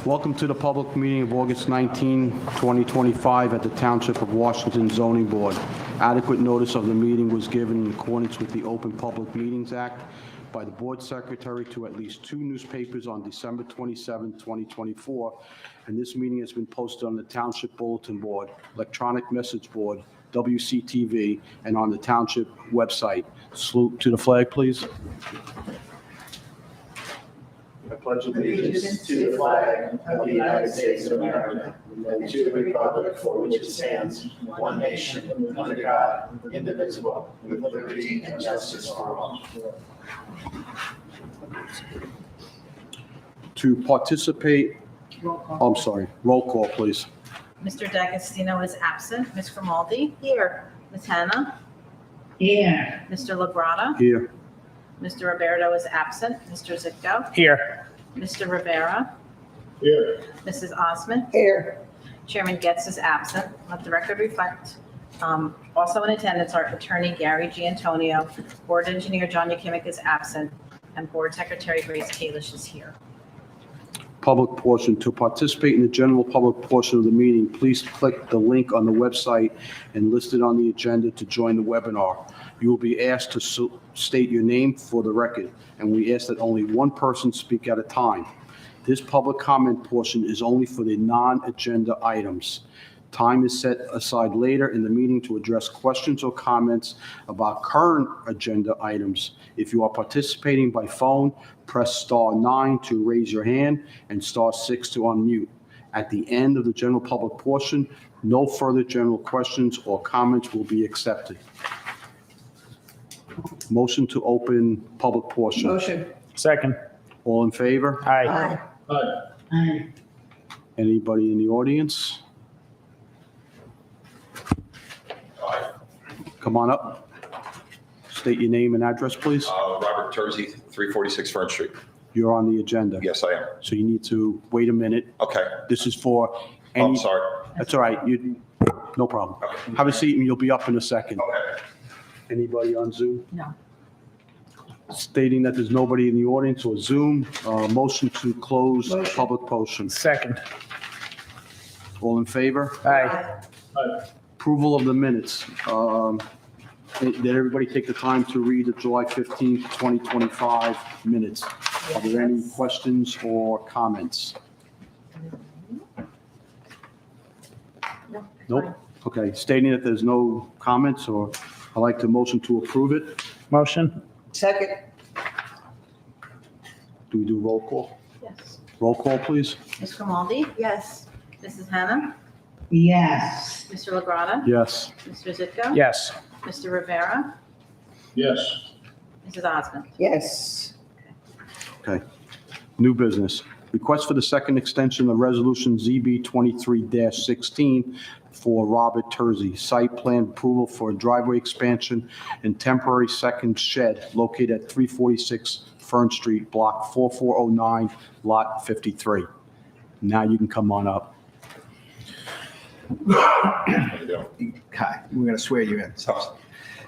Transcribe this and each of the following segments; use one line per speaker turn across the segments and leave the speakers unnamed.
Welcome to the public meeting of August 19, 2025 at the Township of Washington Zoning Board. Adequate notice of the meeting was given in accordance with the Open Public Meetings Act by the Board Secretary to at least 2 newspapers on December 27, 2024, and this meeting has been posted on the Township Bulletin Board, Electronic Message Board, WCTV, and on the Township website. Salute to the flag, please.
I pledge allegiance to the flag of the United States of America and to the republic for which it stands, one nation, under God, indivisible, with liberty and justice for all.
To participate, I'm sorry, roll call, please.
Mr. D'Agostino is absent. Ms. Grimaldi? Here. Ms. Hannah?
Here.
Mr. Lagrada?
Here.
Mr. Roberto is absent. Mr. Zitko?
Here.
Mr. Rivera?
Here.
Mrs. Osmond?
Here.
Chairman Getz is absent. Let the record reflect. Also in attendance are Attorney Gary Giantonio, Board Engineer John Yakimic is absent, and Board Secretary Grace Kalish is here.
Public portion. To participate in the general public portion of the meeting, please click the link on the website and listed on the agenda to join the webinar. You will be asked to state your name for the record, and we ask that only one person speak at a time. This public comment portion is only for the non-agenda items. Time is set aside later in the meeting to address questions or comments about current agenda items. If you are participating by phone, press star 9 to raise your hand and star 6 to unmute. At the end of the general public portion, no further general questions or comments will be accepted. Motion to open public portion.
Motion.
Second.
All in favor?
Aye.
Aye.
Anybody in the audience? Come on up. State your name and address, please.
Robert Terzi, 346 Fern Street.
You're on the agenda.
Yes, I am.
So you need to wait a minute.
Okay.
This is for
Oh,
any.
I'm sorry.
That's all right. No problem.
Okay.
Have a seat and you'll be up in a second.
Okay.
Anybody on Zoom?
No.
Stating that there's nobody in the audience or Zoom, motion to close
Motion.
public portion.
Second.
All in favor?
Aye.
Approval of the minutes. Did everybody take the time to read the July 15th, 2025 minutes? Are there any questions or comments? Nope. Okay, stating that there's no comments, or I'd like to motion to approve it.
Motion.
Second.
Do we do roll call?
Yes.
Roll call, please.
Ms. Grimaldi?
Yes.
Mrs. Hannah?
Yes.
Mr. Lagrada?
Yes.
Mr. Zitko?
Yes.
Mr. Rivera?
Yes.
Mrs. Osmond?
Yes.
Okay. New business. Request for the second extension of Resolution ZB 23-16 for Robert Terzi. Site plan approval for a driveway expansion and temporary second shed located at 346 Fern Street, Block 4409, Lot 53. Now you can come on up.
How you doing?
Hi, we're going to swear you in.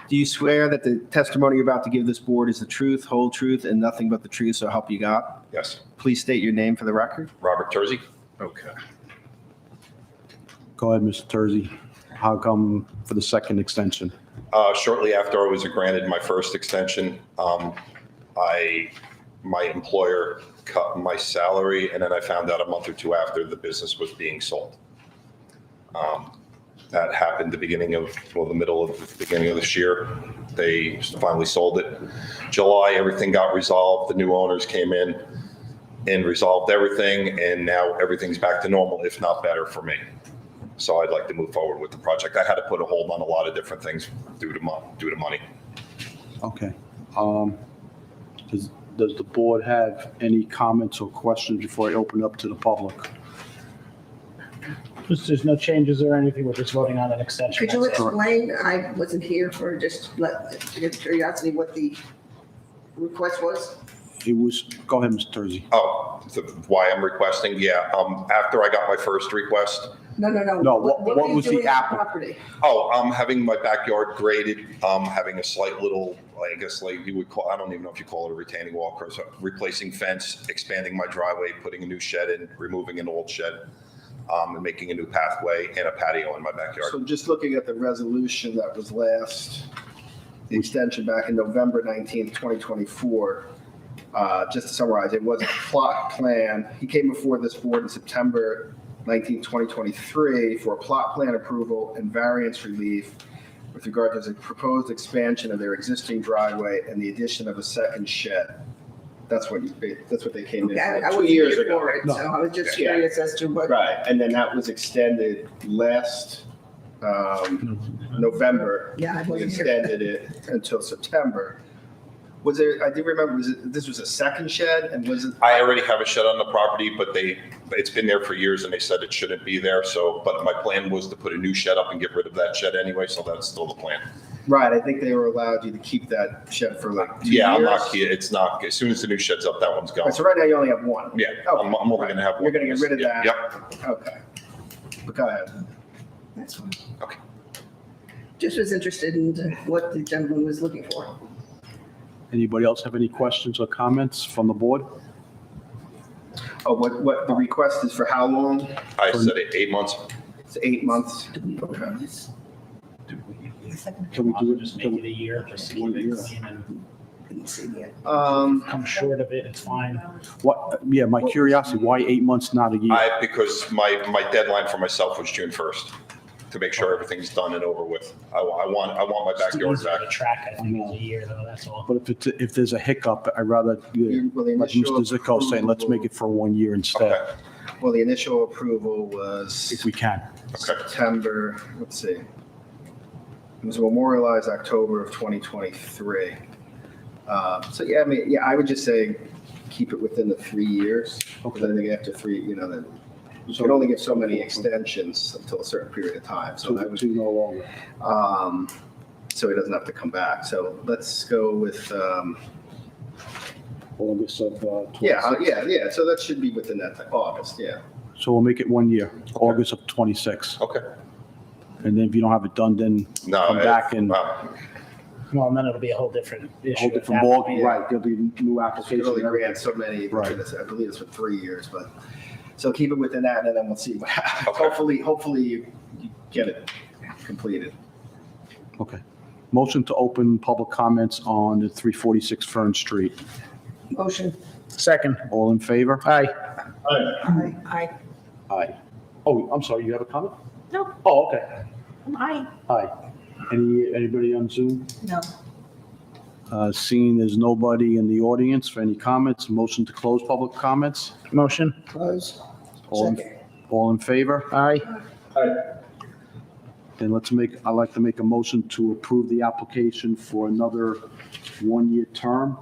Do you swear that the testimony you're about to give this board is the truth, whole truth, and nothing but the truth, so help you God?
Yes.
Please state your name for the record.
Robert Terzi.
Okay.
Go ahead, Mr. Terzi. How come for the second extension?
Shortly after I was granted my first extension, my employer cut my salary, and then I found out a month or two after the business was being sold. That happened the beginning of this year. They finally sold it. July, everything got resolved. The new owners came in and resolved everything, and now everything's back to normal, if not better for me. So I'd like to move forward with the project. I had to put a hold on a lot of different things due to money.
Okay. Does the board have any comments or questions before I open up to the public?
There's no changes or anything. We're just voting on an extension.
Could you
That's it.
explain, I wasn't here for just to get curiosity, what the request was?
It was, go ahead, Mr. Terzi.
Oh, why I'm requesting? Yeah. After I got my first request,
No.
No, what
were you
was the
doing with
app-
Property.
Oh, I'm having my backyard graded, having a slight little, I guess like you would call, I don't even know if you call it a retaining wall, or so, replacing fence, expanding my driveway, putting a new shed in, removing an old shed, and making a new pathway and a patio in my backyard.
So just looking at the resolution that was the extension back in November 19th, 2024, just to summarize, it was a plot plan. He came before this board in September 19th, 2023 for a plot plan approval and variance relief with regard to the proposed expansion of their existing driveway and the addition of a second shed. That's what they came in
Okay, I
for 2
wasn't
years
here
ago.
for it, so I was just
Yeah.
curious as to what.
Right, and then that was extended last November.
Yeah, I
We
wasn't here.
extended it until September. Was there, I do remember, this was a second shed and was it?
I already have a shed on the property, but it's been there for years and they said it shouldn't be there. So, but my plan was to put a new shed up and get rid of that shed anyway. So that's still the plan.
Right, I think they were allowed you to keep that shed for like 2 years.
Yeah, I'm not, it's not, as soon as the new shed's up, that one's gone.
Right, so right now you only have one.
Yeah, I'm only going to have one.
You're gonna get rid of that?
Yep.
Okay. But go ahead.
That's fine.
Okay.
Just was interested in what the gentleman was looking for.
Anybody else have any questions or comments from the board?
Oh, what the request is for how long?
I said 8 months.
It's 8 months.
Do we vote on this?
Can we do it?
Just make it a year, just to keep
1
it
year.
clean and
Couldn't see yet.
come short of it, it's fine.
What, yeah, my curiosity, why 8 months, not a year?
Because my deadline for myself was June 1st to make sure everything's done and over with. I want my
It's
backyard
easier
back.
to track, I think, it's a year though, that's all.
But if there's a hiccup, I'd rather,
Well, the
like
initial
Mr. Zicko saying, let's make it for 1 year instead,
Okay,
Well, the initial approval was
if we can.
okay.
September, let's see. It was memorialized October of 2023. So yeah, I mean, yeah, I would just say keep it within the 3 years. Because I think after three, then you can only give so many extensions until a certain period of time. So I would,
To no longer.
so he doesn't have to come back. So let's go with,
August of 26.
yeah. So that should be within that time, August, yeah.
So we'll make it 1 year, August of 26.
Okay.
And then if you don't have it done, then
No,
come back and
Well, and then it'll be a whole different issue.
whole
at
different
that
ball,
point.
right, there'll be new
You can
application.
only
and everything.
grant so many,
Right.
I believe it's for 3 years, but, so keep it within that and then we'll see what happens.
Okay.
Hopefully you get it completed.
Okay. Motion to open public comments on the 346 Fern Street.
Motion.
Second,
All in favor?
aye.
Aye.
Aye. Oh, I'm sorry, you have a comment?
No,
Oh, okay.
aye.
Aye. Anybody on Zoom?
No.
Seeing there's nobody in the audience for any comments, motion to close public comments?
Motion,
Close.
All in-
Second.
All in favor?
aye.
Then I'd like to make a motion to approve the application for another 1-year term.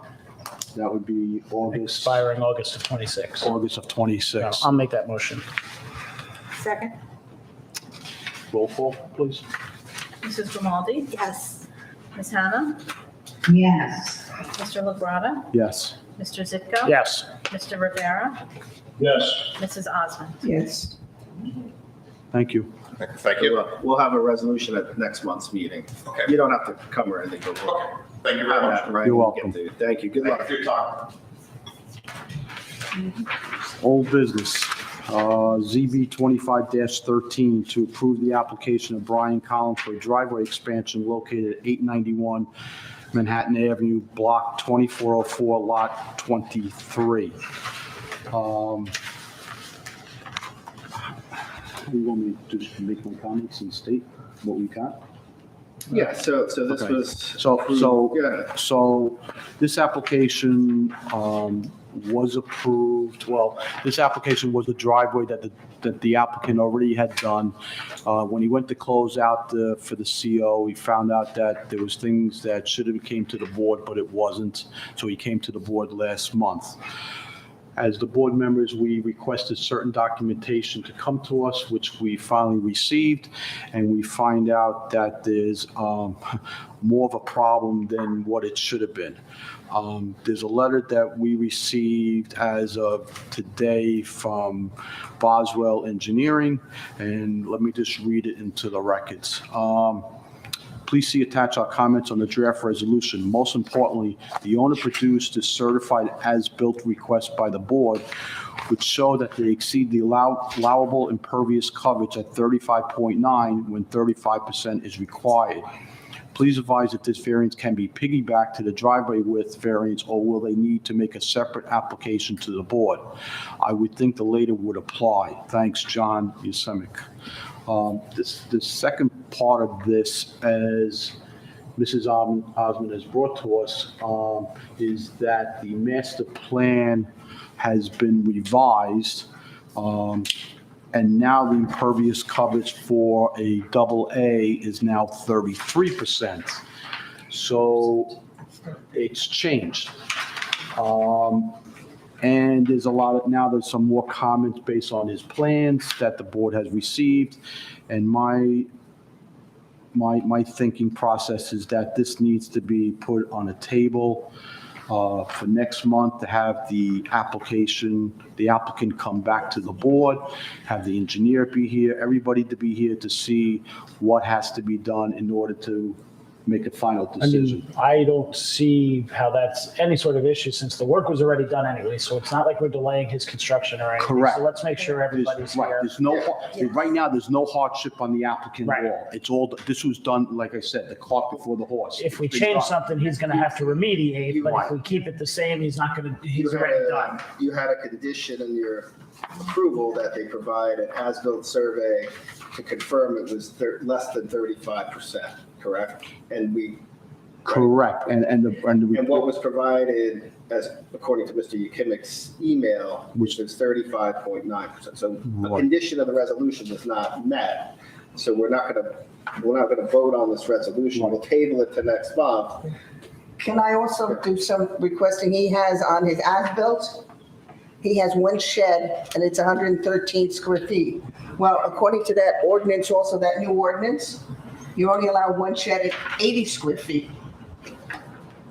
That would be August
Expiring August of 26.
of 26.
I'll make that motion.
Second.
Roll call, please.
Mrs. Grimaldi?
Yes.
Ms. Hannah?
Yes.
Mr. LaGrada?
Yes.
Mr. Zitko?
Yes.
Mr. Rivera?
Yes.
Mrs. Osmond?
Yes.
Thank you.
Thank you.
We'll have a resolution at next month's meeting.
Okay.
You don't have to come or anything, but we'll
Okay. Thank you
have
very much.
that, right?
You're
when we
welcome.
get to- Thank you. Good
Thank you
luck.
for your time.
Old business. ZB 25-13 to approve the application of Brian Collins for a driveway expansion located at 891 Manhattan Avenue, Block 2404, Lot 23. You want me to just make my comments and state what we got?
Yeah, so this
Okay.
was.
So
Yeah,
So this application was approved, well, this application was the driveway that the applicant already had done. When he went to close out for the CO, he found out that there was things that should have came to the board, but it wasn't. So he came to the board last month. As the board members, we requested certain documentation to come to us, which we finally received, and we find out that there's more of a problem than what it should have been. There's a letter that we received as of today from Boswell Engineering, and let me just read it into the records. Please see attached our comments on the draft resolution. Most importantly, the owner produced a certified as-built request by the board, which show that they exceed the allowable impervious coverage at 35.9 when 35% is required. Please advise if this variance can be piggybacked to the driveway width variance, or will they need to make a separate application to the board? I would think the latter would apply. Thanks, John Yusemic. The second part of this, as Mrs. Osmond has brought to us, is that the master plan has been revised, and now the impervious coverage for a double A is now 33%. So it's changed. And there's there's some more comments based on his plans that the board has received. And my thinking process is that this needs to be put on a table for next month to have the applicant come back to the board, have the engineer be here, everybody to be here to see what has to be done in order to make a final
I
decision.
mean, I don't see how that's any sort of issue since the work was already done anyway. So it's not like we're delaying his construction or anything.
Correct.
So let's make sure everybody's
Right,
here.
there's no, right now, there's no hardship on the applicant at
Right.
all. It's all, this was done, like I said, the cart before the horse.
If we
It's been
change
done.
something, he's going to have to remediate, but
Right.
if we keep it the same, he's not going to,
You
he's
had
already
a-
done.
You had a condition in your approval that they provide an as-built survey to confirm it was less than 35%, correct? And
Correct, and the
what
report,
was provided, as according to Mr. Yukimic's email, which is 35.9%. So the
Right.
condition of the resolution was not met. So we're not gonna vote on this resolution. We'll table it to next month.
Can I also do some requesting? He has on his as-built, he has one shed and it's 113 square feet. Well, according to that ordinance, also that new ordinance, you only allow one shed at 80 square feet.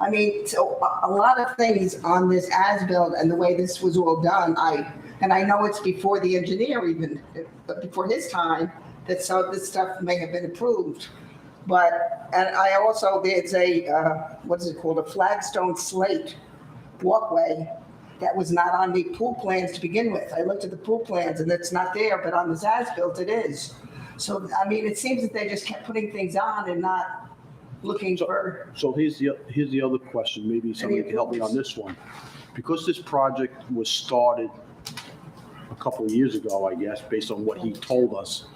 I mean, so a lot of things on this as-built and the way this was all done, I know it's before the engineer even, but before his time, that some of this stuff may have been approved. But, and I also, there's what is it called, a flagstone slate walkway that was not on the pool plans to begin with. I looked at the pool plans and it's not there, but on this as-built it is. So, I mean, it seems that they just kept putting things on and not looking for,
so here's the other question, maybe somebody can help me on this one. Because this project was started a couple of years ago, I guess, based on what he told us,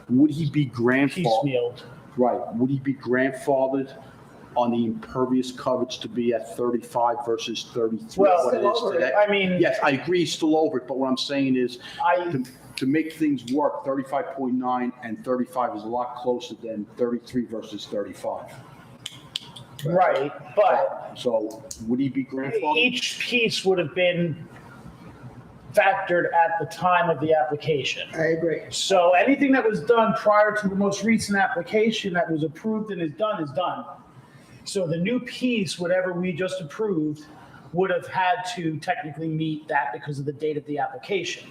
would he be grandfathered?
Piecemealed.
Right, would he be grandfathered on the impervious coverage to be at 35 versus 33?
Well,
what it is today?
I mean,
Yes, I agree, he's still over it, but what I'm saying is,
I,
to make things work, 35.9 and 35 is a lot closer than 33 versus 35.
right, but
So would he be grandfathered?
each piece would have been factored at the time of the application.
I agree.
So anything that was done prior to the most recent application that was approved and is done is done. So the new piece, whatever we just approved, would have had to technically meet that because of the date of the application.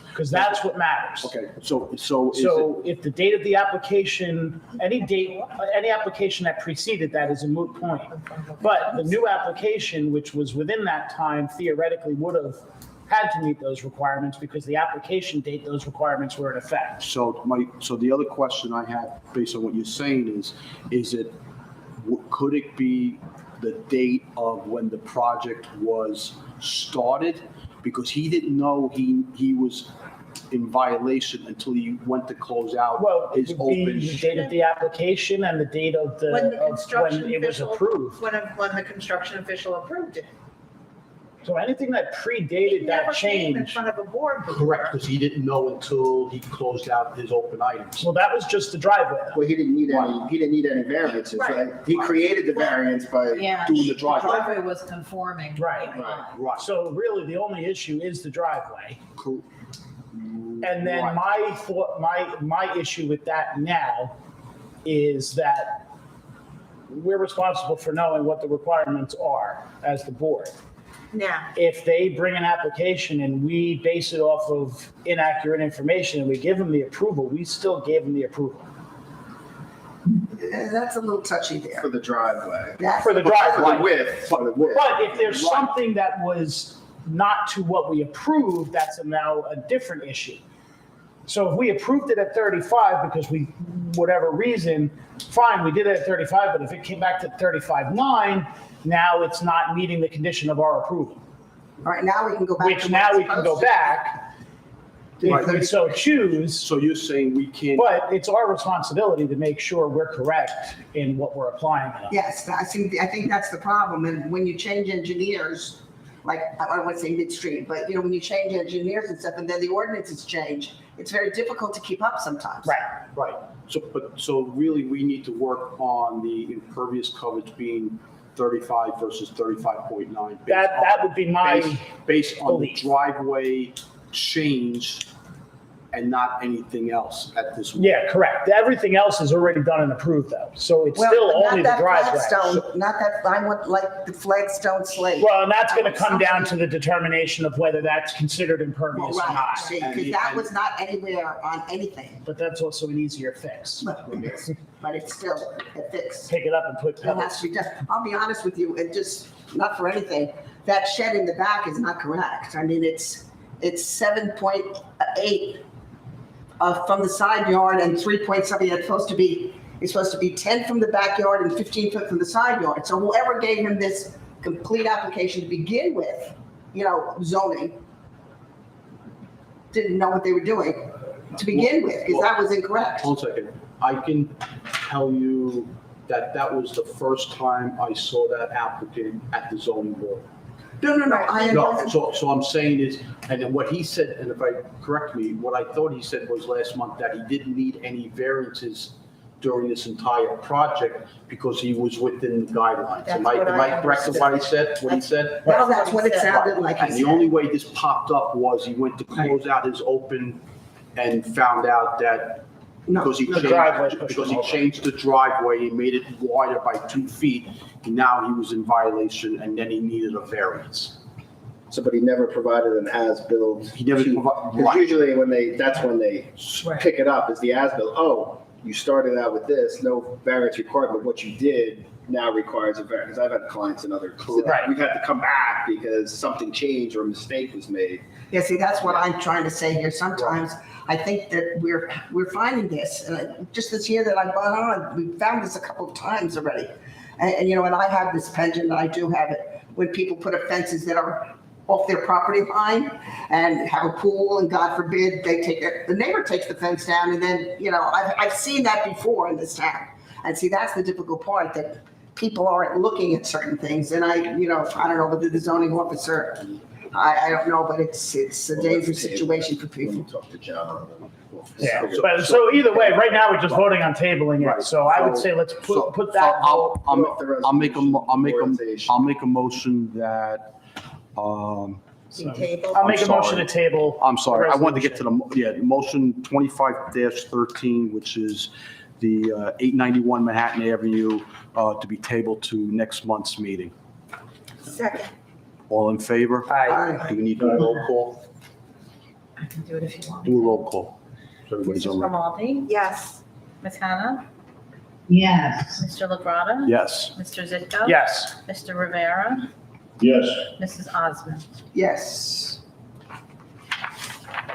Because that's what matters.
Okay, so is it,
So if the date of the application, any application that preceded that is a moot point. But the new application, which was within that time, theoretically would have had to meet those requirements because the application date, those requirements were in effect.
so the other question I have, based on what you're saying could it be the date of when the project was started? Because he didn't know he was in violation until he went to close out
Well, it
his
would be
open.
the date of the application and the date of
When the
of
construction
when it was
official,
approved.
when the construction official approved it.
So anything that
He
predated
never
that
came in
change,
front of a board before.
Correct, because he didn't know until he closed out his open items.
well, that was just the driveway though.
Well, he didn't need any variances,
Right.
right? He created the variance by
Yeah,
doing the
the
driveway.
driveway was conforming.
Right.
Right.
So really, the only issue is the driveway.
Cor-
And then
Right.
my issue with that now is that we're responsible for knowing what the requirements are as the board.
Yeah.
If they bring an application and we base it off of inaccurate information and we give them the approval, we still gave them the approval
That's a little touchy
For
there.
the driveway.
That's-
for the
For the
driveway.
width, for the width.
But if there's
Right.
something that was not to what we approved, that's now a different issue. So if we approved it at 35 because whatever reason, fine, we did it at 35, but if it came back to 35.9, now it's not meeting the condition of our approval,
All right, now we can go back.
which
to
now
what
we
it's
can go
supposed to
back if we so choose.
So you're saying we can't,
But it's our responsibility to make sure we're correct in what we're applying it on.
be. Yes, I think that's the problem. And when you change engineers, like, I don't want to say midstream, but when you change engineers and stuff, and then the ordinances change, it's very difficult to keep up sometimes.
Right.
right, so really, we need to work on the impervious coverage being 35 versus 35.9.
That would be my,
Based on the
belief.
driveway change and not anything else at this.
yeah, correct. Everything else is already done and approved though. So it's
Well,
still
not
only the
that
driveway.
flagstone, not that, I want like the flagstone slate.
Well, and that's going to come down to the determination of whether that's considered impervious or
Right,
not.
see, because that was not anywhere on anything,
But that's also an easier fix.
but it's still a fix.
Pick it up and put
It has
pebbles.
to be done. I'll be honest with you, it just, not for anything, that shed in the back is not correct. I mean, it's 7.8 from the side yard and 3 point something. It's supposed to be 10 from the backyard and 15 foot from the side yard. So whoever gave him this complete application to begin with, zoning, didn't know what they were doing to begin with, because that was incorrect.
Hold on a second. I can tell you that was the first time I saw that applicant at the zoning board.
No, I
No,
know.
so I'm saying is, and then what he said, and if I correct me, what I thought he said was last month that he didn't need any variances during this entire project because he was within the guidelines. Am
That's what
I
I
correct in what he said, what he said?
Well, that's what it sounded like.
And the only way this popped up was he went to close out his open and found out that because he
The driveway
changed,
pushed
because
him
he
over.
changed the driveway, he made it wider by 2 feet. Now he was in violation and then he needed a variance.
So, but he never provided an as-built.
He never
to-
provided,
Because
right.
usually that's when they
Right.
pick it up, is the as-built. Oh, you started out with this, no variance required, but what you did now requires a variance. I've had clients in other,
Right.
we've had to come back because something changed or a mistake was made.
Yeah, see, that's what I'm trying to say here. Sometimes I think that we're finding this, just this year that I've gone on, we found this a couple of times already. And and I have this penchant, I do have it, when people put up fences that are off their property line and have a pool, and God forbid, the neighbor takes the fence down, and then, I've seen that before in this town. And see, that's the difficult part, that people aren't looking at certain things, and I don't know whether the zoning officer, I don't know, but it's a dangerous situation for
Let me
people.
talk to John.
Yeah, but so either way, right now, we're just voting on tabling
Right.
it. So I would
So-
say let's
So
put that.
I'll make
Organization.
I'll make a motion that,
Table.
I'll make a
I'm
motion
sorry.
to table.
I'm sorry, I wanted to get
resolution.
to the motion 25-13, which is the 891 Manhattan Avenue, to be tabled to next month's meeting.
Second.
All in favor?
Aye.
Do we need to do a roll call?
I can do it if you want.
Do a roll call. So everybody's
Mrs.
on.
Grimaldi? Yes. Ms. Hannah?
Yes.
Mr. LaGrada?
Yes.
Mr. Zitko?
Yes.
Mr. Rivera?
Yes.
Mrs. Osmond?
Yes.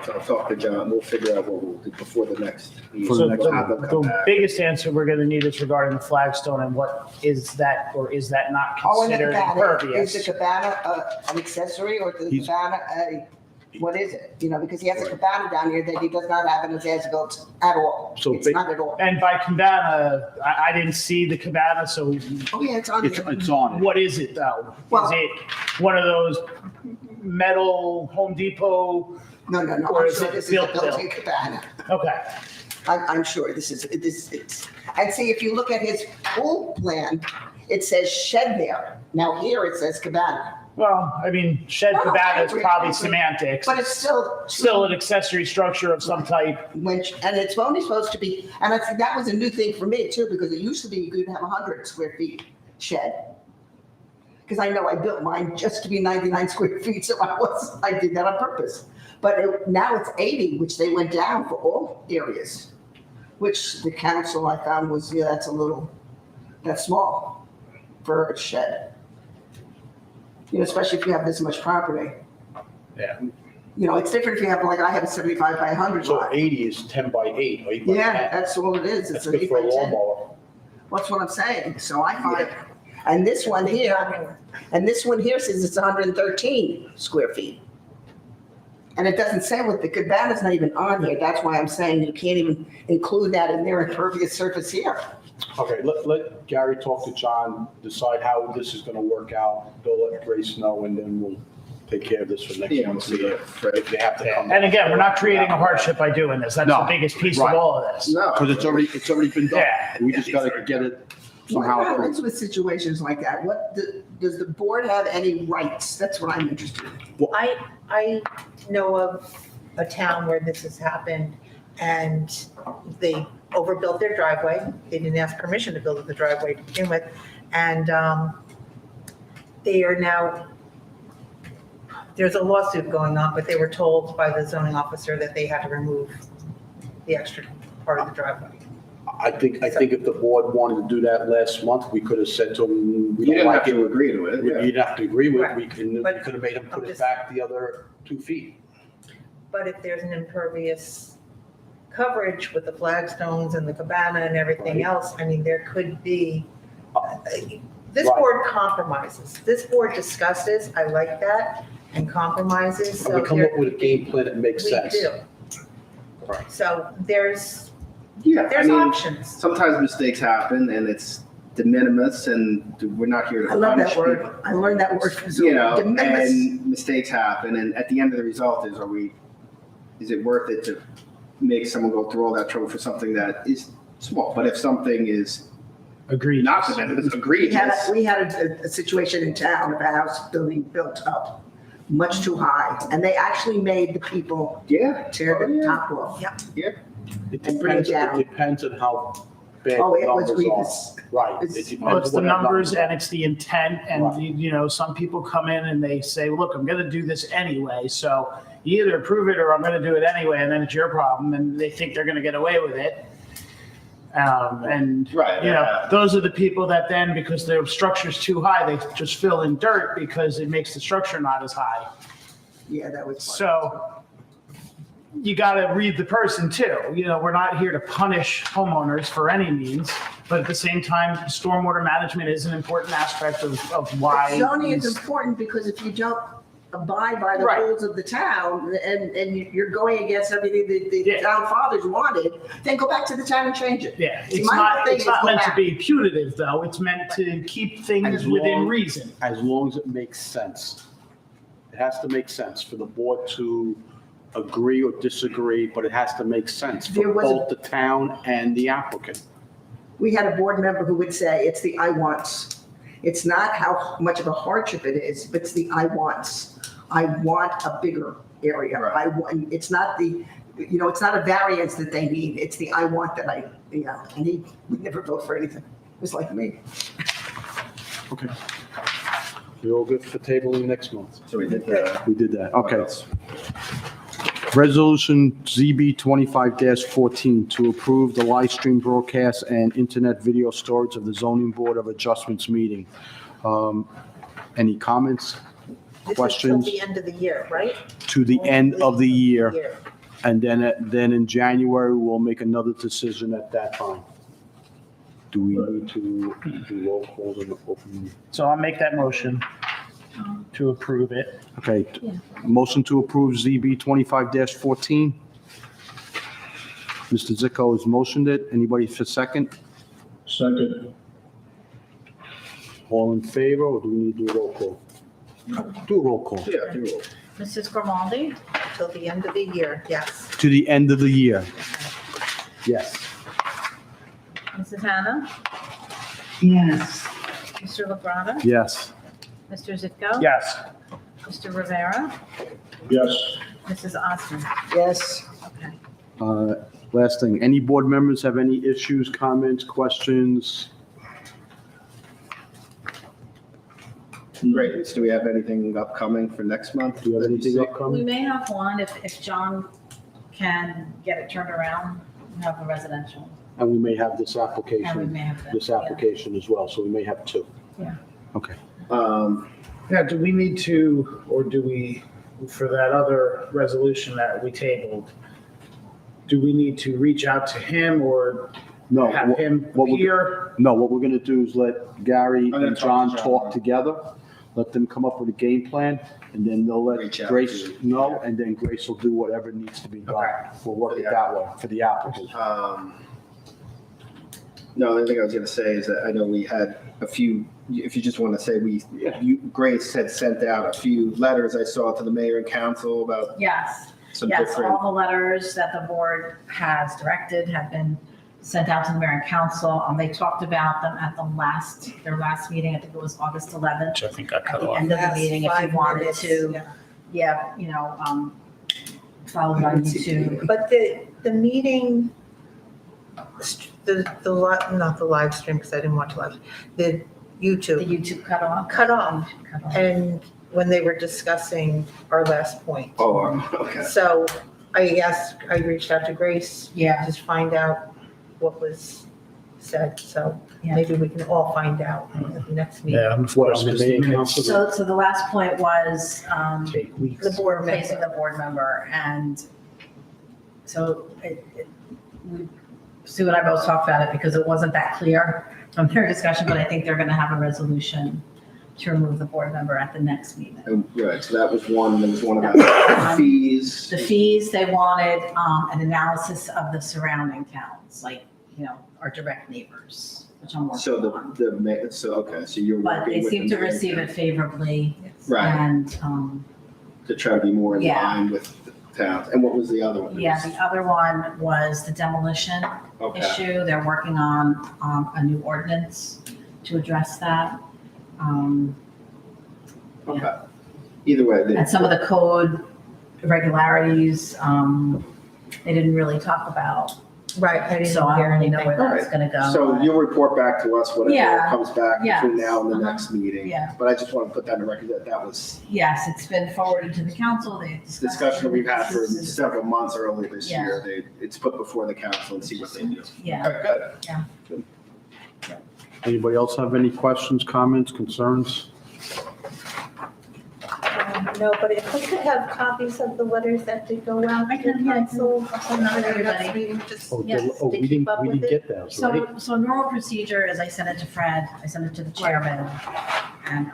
So I'll talk to John, we'll figure out what we'll do before the next. meeting.
For the
So
next
We'll have them come
the
back.
biggest answer we're going to need is regarding the flagstone and what is that or is that not
Oh, and the
considered
cabana, is
impervious?
the cabana an accessory, or the
He's-
cabana a? What is it? You know, because he has a cabana down here that he does not have in his as-built at all.
So
It's not at all.
And by cabana, I didn't see the cabana, so
Oh, yeah, it's on
It's,
there.
it's on it.
what is it though?
Well-
Is it one of those metal Home Depot?
No,
Or
I'm
is
sure
it
this is a
built?
built-in cabana.
Okay.
I'm sure this is, and see, if you look at his pool plan, it says shed there. Now here it says cabana,
Well, I mean, shed
No, I
cabana is
agree.
probably semantics.
but it's
Still an accessory structure of some type.
and it's only supposed to be, and I think that was a new thing for me too, because it used to be you could have 100 square feet shed. Because I know I built mine just to be 99 square feet, so I did that on purpose. But now it's 80, which they went down for all areas, which the council I found was, yeah, that's small for a shed. You know, especially if you have this much property.
Yeah.
You know, it's different if you have, like, I have a 75 by 100
So
lot.
80 is 10 by 8, or 8 by 10.
Yeah, that's all it is.
That's
It's an
good
8
for
by
a
10.
lawnmower.
That's what I'm saying. So I find, and this one here says it's 113 square feet. And it doesn't say what the cabana's not even on here. That's why I'm saying you can't even include that in their impervious surface here.
Okay, let Gary talk to John, decide how this is gonna work out. They'll let Grace know, and then we'll take care of this for next
Yeah,
month.
we'll see it.
If they have to come.
And again, we're not creating a hardship by doing this. That's the
No,
biggest piece of
right.
all of this.
No.
Because it's already been done.
Yeah.
We just gotta get it
What
somehow
happens
approved.
with situations like that? Does the board have any rights? That's what I'm interested in.
I know of a town where this has happened and they overbuilt their driveway. They didn't ask permission to build the driveway to begin with. And they are now, there's a lawsuit going on, but they were told by the zoning officer that they had to remove the extra part of the driveway.
I think if the board wanted to do that last month, we could have said to them, we
You
don't
didn't have
like
to
it.
agree to it.
We-
Yeah.
You'd have to agree with it.
Right.
We
But
could have made them put
I'm
it
just-
back the other 2 feet.
But if there's an impervious coverage with the flagstones and the cabana and everything
Right.
else, I mean, there could be, this
Right.
board compromises. This board discusses, I like that, and compromises.
And we
So
come
there-
up with a game plan that makes
we
sense.
do.
Right.
So there's
Yeah, I mean,
options.
sometimes mistakes happen and it's de minimis and we're not here to
I love
punish
that word.
people.
I learned that word from
You
Zoom.
know,
De minimis.
and mistakes happen and at the end of the result is it worth it to make someone go through all that trouble for something that is small? But if something is
Agreed.
not de minimis, egregious.
We had a situation in town of a house building built up much too high, and they actually made the people
Yeah.
tear
Oh,
the
yeah.
top off.
It
And bring it
depends,
down.
it depends on how bad
Oh,
the
it was
numbers are.
grievous.
Right. It
It's-
depends
Well, it's the
what that
numbers
number
and it's the intent
Right.
and, you know, some people come in and they say, look, I'm going to do this anyway. So you either approve it or I'm going to do it anyway, and then it's your problem. And they think they're going to get away with it. And,
Right,
you know,
yeah.
those are the people that then, because their structure's too high, they just fill in dirt because it makes the structure not as high.
Yeah, that was.
So you got to read the person too. You know, we're not here to punish homeowners for any means, but at the same time, stormwater management is an important aspect of why.
Zoning is
these-
important because if you don't abide by the
Right.
rules of the town and you're going against everything that the
Yeah.
town fathers wanted, then go back to the town and change it.
Yeah,
See,
it's
my
not,
thing
it's
is
not
go
meant to
back.
be punitive though. It's meant to keep things
As
within
long-
reason.
As long as it makes sense. It has to make sense for the board to agree or disagree, but it has to make sense
There
for
was a-
both the town and the applicant.
We had a board member who would say, it's the I wants. It's not how much of a hardship it is, but it's the I wants. I want a bigger area.
Right.
I want, it's not the, you know, it's not a variance that they need. It's the I want that I, you know, and he would never vote for anything. It was like me.
Okay. We're all good for tabling next month?
So we did that.
We did that, okay. Resolution ZB 25-14 to approve the live stream broadcast and internet video storage of the zoning board of adjustments meeting. Any comments?
This is
Questions?
till the end of the year, right?
To the end of the year, and then in January, we'll make another decision at that time. Do we need to do roll calls in the open?
So I'll make that motion. to approve it.
Okay,
Yeah.
motion to approve ZB 25-14. Mr. Zicko has motioned it. Anybody for second?
Second.
All in favor, or do we need to do a roll call? Do a roll call.
Yeah, do roll.
Mrs. Grimaldi,
Till the end of the year, yes.
To the end of the year. Yes.
Mrs. Hannah,
Yes.
Mr. Lebrada,
Yes.
Mr. Zitko.
Yes.
Mr. Rivera,
Yes.
Mrs. Osmond.
Yes.
Okay.
Last thing, any board members have any issues, comments, questions?
Great. Do we have anything upcoming for next month?
Do you have anything
We
upcoming?
may have one if John can get it turned around, we have a residential.
And we may have this
And we
application,
may have that.
this
yeah.
application as well, so we may have two.
Yeah.
Okay.
Now, do we need to, or do we, for that other resolution that we tabled, do we need to reach out to him or
No,
have him
what we-
appear?
no, what we're gonna do is let Gary
I'm gonna
and
talk
John
to John.
talk together, let them come up with a game plan, and then they'll let
Reach out
Grace
to-
know, and then Grace will do whatever needs to be done.
Okay.
We'll work it that way for the applicant.
No, the only thing I was gonna say is that I know we had a few, if you just want to say,
Yeah.
Grace had sent out a few letters I saw to the mayor and council about
Yes,
some
yes,
different.
all the letters that the board has directed have been sent out to the mayor and council. They talked about them at their last meeting, I think it was August 11th.
Which I think got
At
cut
the
off.
end of the
Last
meeting, if you
5
wanted
minutes,
to,
yeah.
follow it on YouTube.
But the meeting, not the live stream, because I didn't watch live, the
The
YouTube
YouTube cut off.
cut off,
Cut off.
and when they were discussing our last point.
Oh, okay.
So I reached out to Grace
Yeah,
to find out what was said, so
Yeah.
maybe we can all find out at the next meeting.
Yeah, of course, because the minutes
so the last point was,
take weeks.
the board replacing the board member, and so Sue and I both talked about it because it wasn't that clear from their discussion, but I think they're gonna have a resolution to remove the board member at the next meeting.
Right, so that was one, there was one about fees.
The fees, they wanted, an analysis of the surrounding towns, like, our direct neighbors, which I'm
So
working on.
okay, so you're
But
working
they
with
seem
the
to
mayor
receive it favorably,
Right,
and,
to try to be more in
Yeah.
line with the towns. And what was the other one?
yeah, the other one was the demolition
Okay,
issue. They're working on a new ordinance to address that.
okay. Either way,
And some of the code irregularities, they didn't really talk about.
Right, I didn't
So I
hear
don't really know
anything.
where that's gonna go.
so you'll report back to us whatever
Yeah.
comes back
Yes.
between now and the
Uh-huh.
next meeting.
Yeah.
But I just want to put that in the record that that was
Yes, it's been forwarded to the council. They've discussed
discussion that we've had for
This is-
several months earlier this
Yeah.
year. It's put before the council and see what they do.
Yeah,
Okay, good.
Anybody else have any questions, comments, concerns?
No, but if we could have copies of the letters that did go out
I
to
can,
the
yeah,
council.
I'll send them to
for the next
everybody.
meeting, just
Oh,
Yes,
oh,
to
we
keep up
didn't
with it.
get those, right?
so normal procedure is I send it to Fred, I send it to the chairman, and,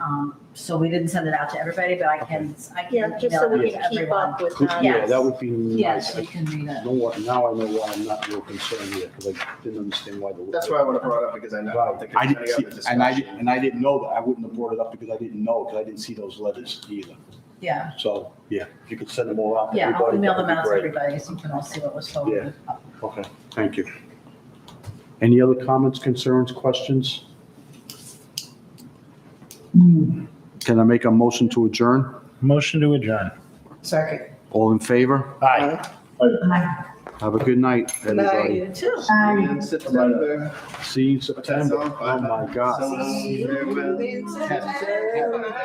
so we didn't send it out to everybody, but I can
Yeah, just
email
so
it
we
to
can keep
everyone.
up with
Could-
that.
Yeah, that would be
Yes,
nice.
you can read it.
Now I know why I'm not real concerned here, because I didn't understand why the.
That's why I would have brought it up because I know, I don't think
I
there's
didn't
any
see,
other
and I
discussion.
didn't know that. I wouldn't have brought it up because I didn't know, because I didn't see those letters either.
Yeah,
So, yeah, if you could send them all out to
yeah, I'll
everybody,
email
that
them
would
out
be
to
great.
everybody, so you can all see what was forwarded.
Okay, thank you. Any other comments, concerns, questions? Can I make a motion to adjourn?
Motion to adjourn.
Second.
All in favor?
Aye.
Have a good night, everybody.
You too.
In September.
See you in September.
That's all.
Oh, my God.
So,
See you in September.